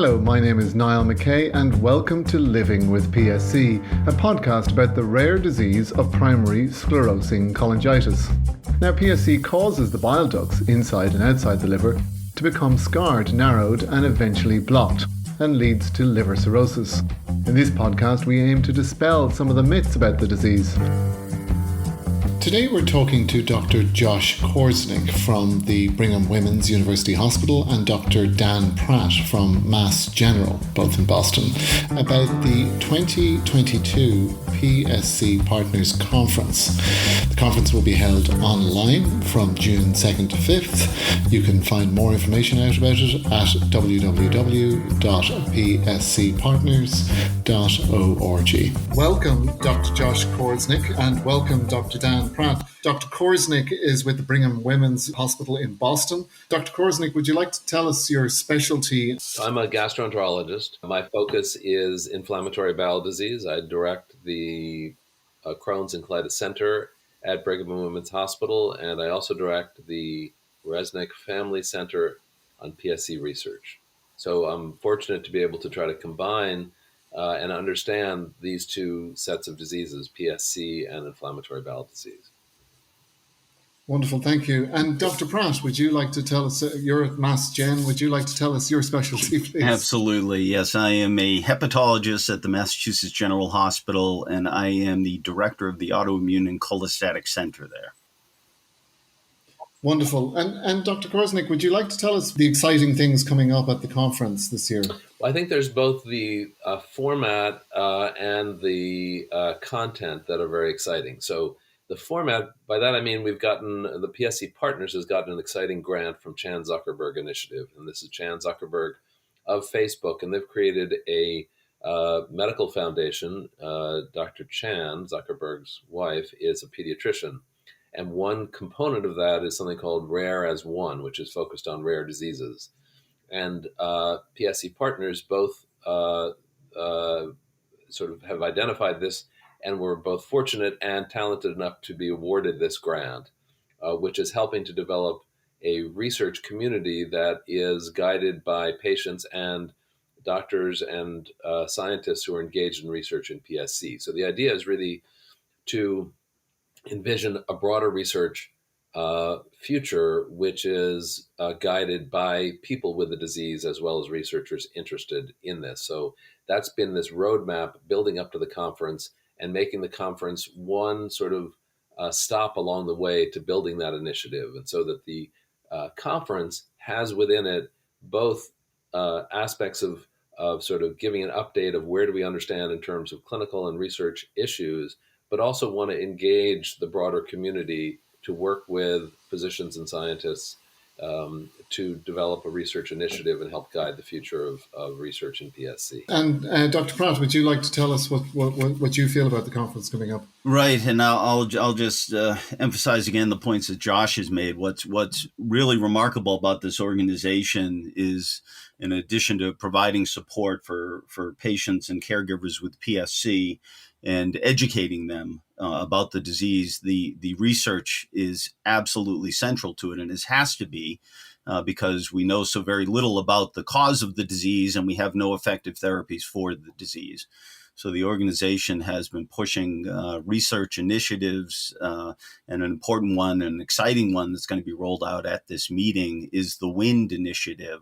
Hello, my name is Niall McKay and welcome to Living with PSC, a podcast about the rare disease of primary sclerosing cholangitis. Now, PSC causes the bile ducts inside and outside the liver to become scarred, narrowed and eventually blocked, and leads to liver cirrhosis. In this podcast, we aim to dispel some of the myths about the disease. Today we're talking to Dr. Josh Korzenik from the Brigham Women's University Hospital and Dr. Dan Pratt from Mass General, both in Boston, about the 2022 PSC Partners Conference. The conference will be held online from June 2nd to 5th. You can find more information out about it at www.pscpartners.org. Welcome, Dr. Josh Korzenik, and welcome, Dr. Dan Pratt. Dr. Korzenik is with the Brigham Women's Hospital in Boston. Dr. Korzenik, would you like to tell us your specialty? I'm a gastroenterologist. My focus is inflammatory bowel disease. I direct the Crohn's and Colitis Center at Brigham Women's Hospital, and I also direct the Resnick Family Center on PSC research. So I'm fortunate to be able to try to combine and understand these two sets of diseases, PSC and inflammatory bowel disease. Wonderful, thank you. And Dr. Pratt, would you like to tell us, you're at Mass Gen, would you like to tell us your specialty, please? Absolutely, yes. I am a hepatologist at the Massachusetts General Hospital, and I am the director of the Autoimmune and Cholestatic Center there. Wonderful. And Dr. Korzenik, would you like to tell us the exciting things coming up at the conference this year? Well, I think there's both the format and the content that are very exciting. So the format, by that I mean the PSC Partners has gotten an exciting grant from Chan Zuckerberg Initiative. And this is Chan Zuckerberg of Facebook. And they've created a medical foundation. Dr. Chan, Zuckerberg's wife, is a pediatrician. And one component of that is something called Rare as One, which is focused on rare diseases. And PSC Partners both sort of have identified this, and we're both fortunate and talented enough to be awarded this grant, which is helping to develop a research community that is guided by patients and doctors and scientists who are engaged in research in PSC. So the idea is really to envision a broader research future, which is guided by people with the disease as well as researchers interested in this. So that's been this roadmap building up to the conference and making the conference one sort of stop along the way to building that initiative. And so that the conference has within it both aspects of sort of giving an update of where do we understand in terms of clinical and research issues, but also want to engage the broader community to work with physicians and scientists to develop a research initiative and help guide the future of research in PSC. And Dr. Pratt, would you like to tell us what you feel about the conference coming up? Right, and I'll just emphasize again the points that Josh has made. What's really remarkable about this organization is, in addition to providing support for patients and caregivers with PSC, and educating them about the disease, the research is absolutely central to it, and it has to be because we know so very little about the cause of the disease, and we have no effective therapies for the disease. So the organization has been pushing research initiatives, and an important one, an exciting one that's going to be rolled out at this meeting is the WIND initiative,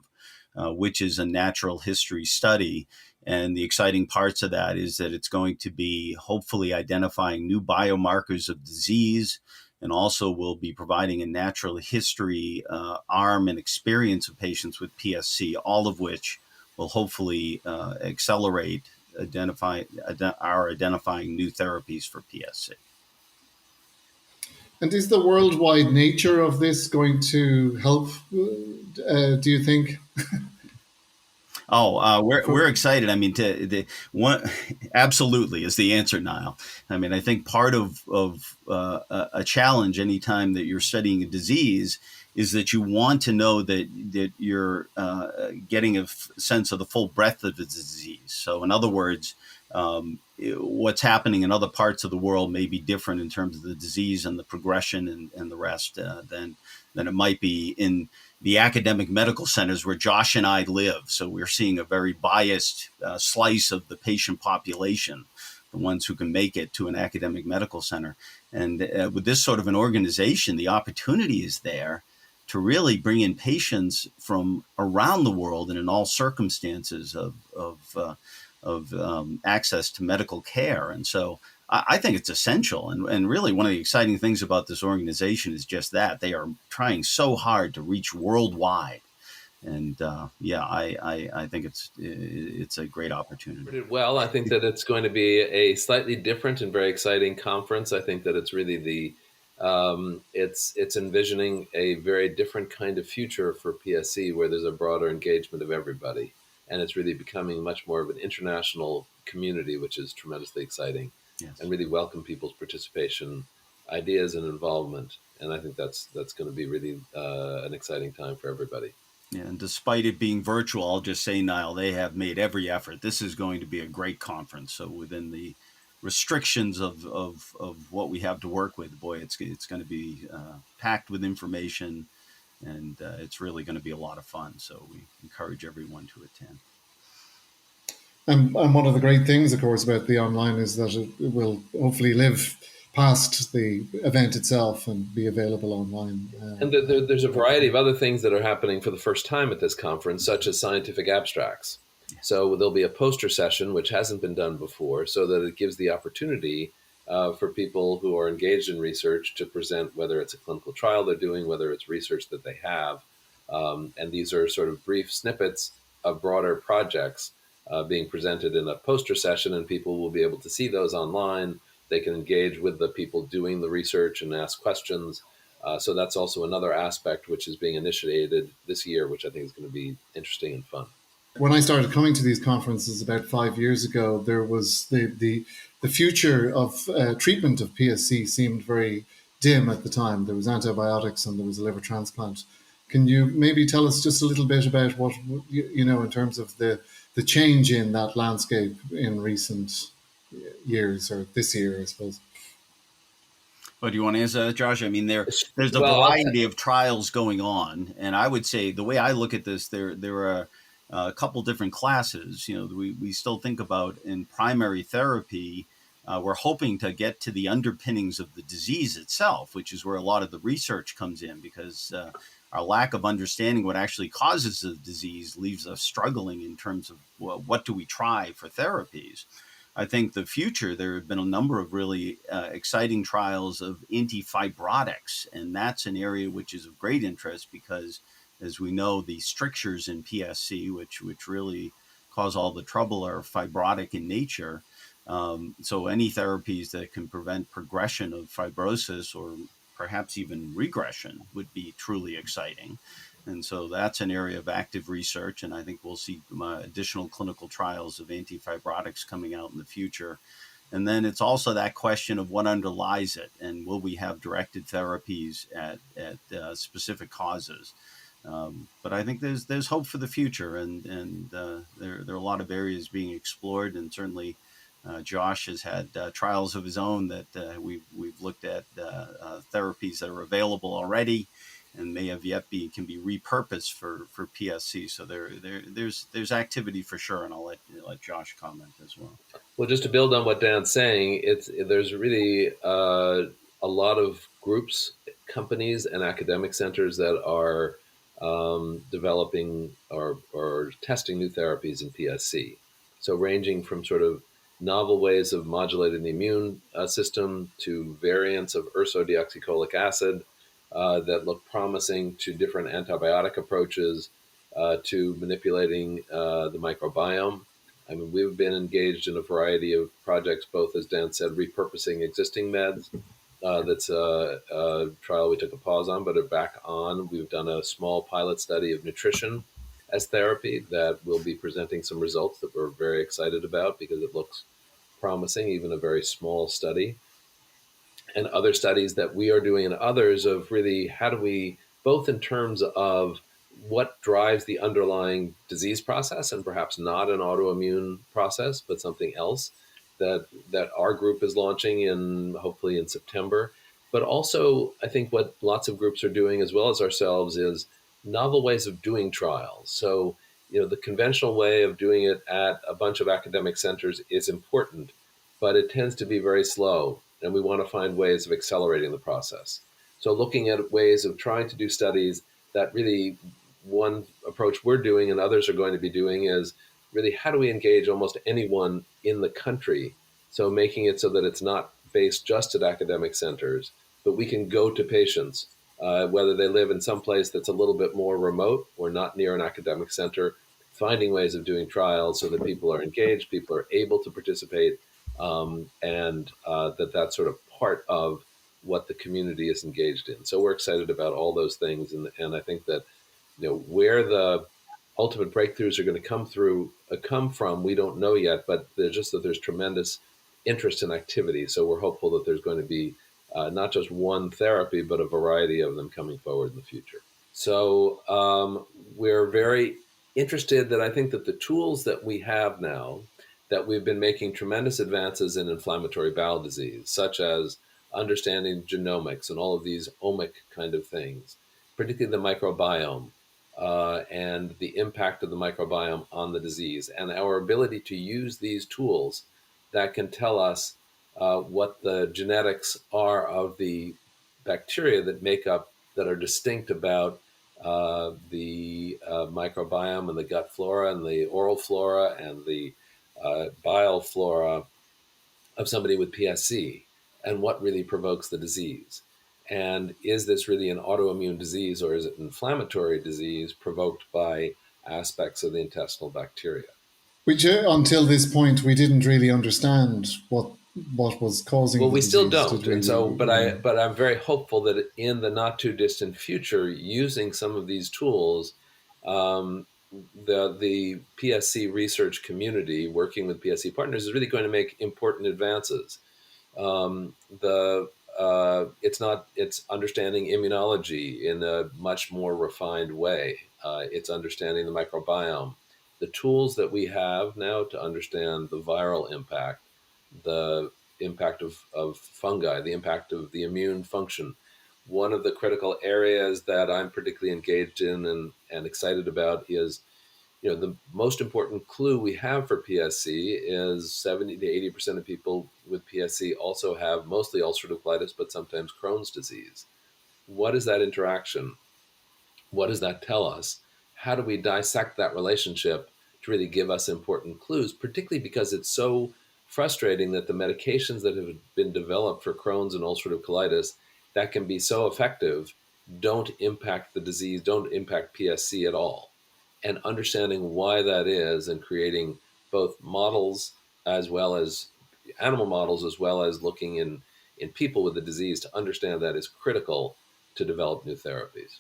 which is a natural history study. And the exciting parts of that is that it's going to be hopefully identifying new biomarkers of disease, and also will be providing a natural history arm and experience of patients with PSC, all of which will hopefully accelerate identifying new therapies for PSC. And is the worldwide nature of this going to help, do you think? We're excited. I mean, absolutely is the answer, Niall. I mean, I think part of a challenge anytime that you're studying a disease is that you want to know that you're getting a sense of the full breadth of the disease. So in other words, what's happening in other parts of the world may be different in terms of the disease and the progression and the rest than it might be in the academic medical centers where Josh and I live. So we're seeing a very biased slice of the patient population, the ones who can make it to an academic medical center. And with this sort of an organization, the opportunity is there to really bring in patients from around the world and in all circumstances of access to medical care. And so I think it's essential. And really one of the exciting things about this organization is just that they are trying so hard to reach worldwide. And I think it's a great opportunity. Well, I think that it's going to be a slightly different and very exciting conference. I think that it's really it's envisioning a very different kind of future for PSC where there's a broader engagement of everybody. And it's really becoming much more of an international community, which is tremendously exciting. Yes. And really welcome people's participation, ideas, and involvement. And I think that's going to be really an exciting time for everybody. Yeah, and despite it being virtual, I'll just say, Niall, they have made every effort. This is going to be a great conference. So within the restrictions of what we have to work with, boy, it's going to be packed with information, and it's really going to be a lot of fun. So we encourage everyone to attend. And one of the great things, of course, about the online is that it will hopefully live past the event itself and be available online. And there's a variety of other things that are happening for the first time at this conference, such as scientific abstracts. So there'll be a poster session, which hasn't been done before, so that it gives the opportunity for people who are engaged in research to present, whether it's a clinical trial they're doing, whether it's research that they have. And these are sort of brief snippets of broader projects being presented in a poster session, and people will be able to see those online. They can engage with the people doing the research and ask questions. So that's also another aspect which is being initiated this year, which I think is going to be interesting and fun. When I started coming to these conferences about 5 years ago, there was the future of treatment of PSC seemed very dim at the time. There was antibiotics and there was a liver transplant. Can you maybe tell us just a little bit about what, in terms of the change in that landscape in recent years, or this year, I suppose? Well, do you want to answer that, Josh? I mean, there's a variety of trials going on, and I would say the way I look at this, there are a couple different classes. We still think about in primary therapy. We're hoping to get to the underpinnings of the disease itself, which is where a lot of the research comes in, because our lack of understanding what actually causes the disease leaves us struggling in terms of, well, what do we try for therapies? I think the future, there have been a number of really exciting trials of antifibrotics, and that's an area which is of great interest because, as we know, the strictures in PSC, which really cause all the trouble, are fibrotic in nature. So any therapies that can prevent progression of fibrosis or perhaps even regression would be truly exciting. And so that's an area of active research, and I think we'll see additional clinical trials of antifibrotics coming out in the future. And then it's also that question of what underlies it, and will we have directed therapies at specific causes? But I think there's hope for the future, and there are a lot of areas being explored, and certainly Josh has had trials of his own that we've looked at therapies that are available already and may have yet can be repurposed for PSC. So there's activity for sure, and I'll let Josh comment as well. Well, just to build on what Dan's saying, there's really a lot of groups, companies, and academic centers that are developing or testing new therapies in PSC. So ranging from sort of novel ways of modulating the immune system to variants of ursodeoxycholic acid that look promising, to different antibiotic approaches, to manipulating the microbiome. I mean, we've been engaged in a variety of projects, both, as Dan said, repurposing existing meds. That's a trial we took a pause on, but are back on. We've done a small pilot study of nutrition as therapy that will be presenting some results that we're very excited about because it looks promising, even a very small study. And other studies that we are doing and others of really how do we, both in terms of what drives the underlying disease process, and perhaps not an autoimmune process, but something else that our group is launching hopefully in September. But also, I think what lots of groups are doing, as well as ourselves, is novel ways of doing trials. So, the conventional way of doing it at a bunch of academic centers is important, but it tends to be very slow, and we want to find ways of accelerating the process. So looking at ways of trying to do studies that really, one approach we're doing and others are going to be doing is really how do we engage almost anyone in the country? So making it so that it's not based just at academic centers, but we can go to patients, whether they live in some place that's a little bit more remote or not near an academic center, finding ways of doing trials so that people are engaged, people are able to participate, and that's sort of part of what the community is engaged in. So we're excited about all those things, and I think that where the ultimate breakthroughs are going to come from, we don't know yet, but there's tremendous interest and activity. So we're hopeful that there's going to be not just one therapy, but a variety of them coming forward in the future. So we're very interested that I think that the tools that we have now, that we've been making tremendous advances in inflammatory bowel disease, such as understanding genomics and all of these omic kind of things, particularly the microbiome, and the impact of the microbiome on the disease, and our ability to use these tools that can tell us what the genetics are of the bacteria that are distinct about the microbiome and the gut flora and the oral flora and the bile flora of somebody with PSC, and what really provokes the disease. And is this really an autoimmune disease, or is it an inflammatory disease provoked by aspects of the intestinal bacteria? Which until this point we didn't really understand what was causing. Well, the we still disease, don't, did we? and so, but I'm very hopeful that in the not too distant future, using some of these tools, the PSC research community working with PSC Partners is really going to make important advances. It's understanding immunology in a much more refined way. It's understanding the microbiome, the tools that we have now to understand the viral impact, the impact of fungi, the impact of the immune function. One of the critical areas that I'm particularly engaged in and excited about is, the most important clue we have for PSC is 70 to 80% of people with PSC also have mostly ulcerative colitis, but sometimes Crohn's disease. What is that interaction? What does that tell us? How do we dissect that relationship to really give us important clues, particularly because it's so frustrating that the medications that have been developed for Crohn's and ulcerative colitis that can be so effective don't impact the disease, don't impact PSC at all. And understanding why that is, and creating both models as well as animal models, as well as looking in people with the disease to understand that is critical to develop new therapies.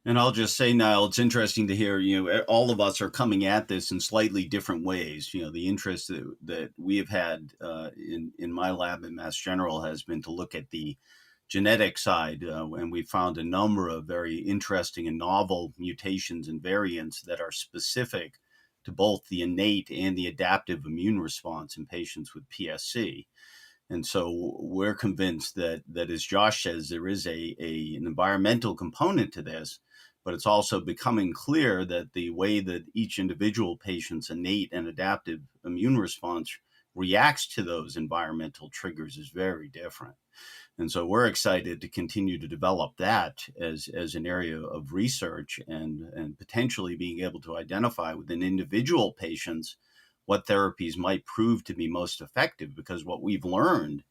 And I'll just say, Niall, it's interesting to hear, all of us are coming at this in slightly different ways. The interest that we have had in my lab at Mass General has been to look at the genetic side, and we found a number of very interesting and novel mutations and variants that are specific to both the innate and the adaptive immune response in patients with PSC. And so we're convinced that as Josh says, there is an environmental component to this, but it's also becoming clear that the way that each individual patient's innate and adaptive immune response reacts to those environmental triggers is very different. And so we're excited to continue to develop that as an area of research and potentially being able to identify within individual patients what therapies might prove to be most effective. Because what we've learned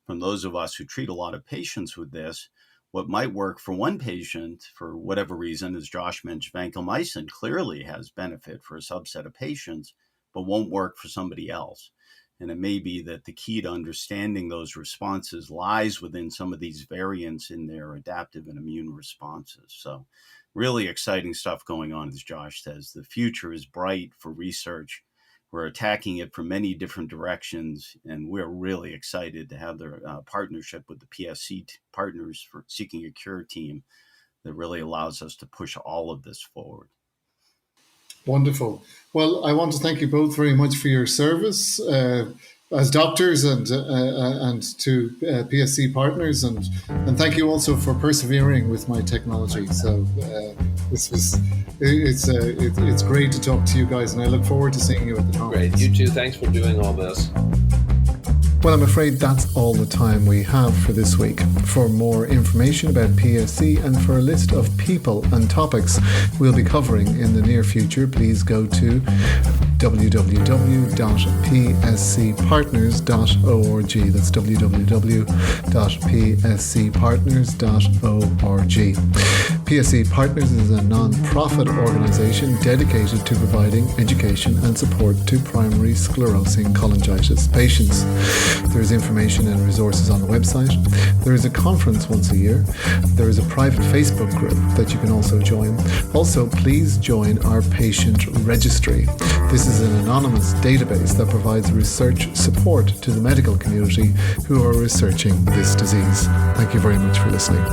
from those of us who treat a lot of patients with this, what might work for one patient for whatever reason, as Josh mentioned, vancomycin clearly has benefit for a subset of patients, but won't work for somebody else. And it may be that the key to understanding those responses lies within some of these variants in their adaptive and immune responses. So really exciting stuff going on, as Josh says. The future is bright for research We're attacking it from many different directions, and we're really excited to have their partnership with the PSC Partners for Seeking a Cure team that really allows us to push all of this forward. Wonderful. Well, I want to thank you both very much for your service as doctors and to PSC Partners, and thank you also for persevering with my technology. So it's great to talk to you guys, and I look forward to seeing you at the conference. Great. You too. Thanks for doing all this. Well, I'm afraid that's all the time we have for this week. For more information about PSC and for a list of people and topics we'll be covering in the near future, please go to www.pscpartners.org. That's www.pscpartners.org. PSC Partners is a non-profit organisation dedicated to providing education and support to primary sclerosing cholangitis patients. There is information and resources on the website. There is a conference once a year. There is a private Facebook group that you can also join. Also, please join our patient registry. This is an anonymous database that provides research support to the medical community who are researching this disease. Thank you very much for listening.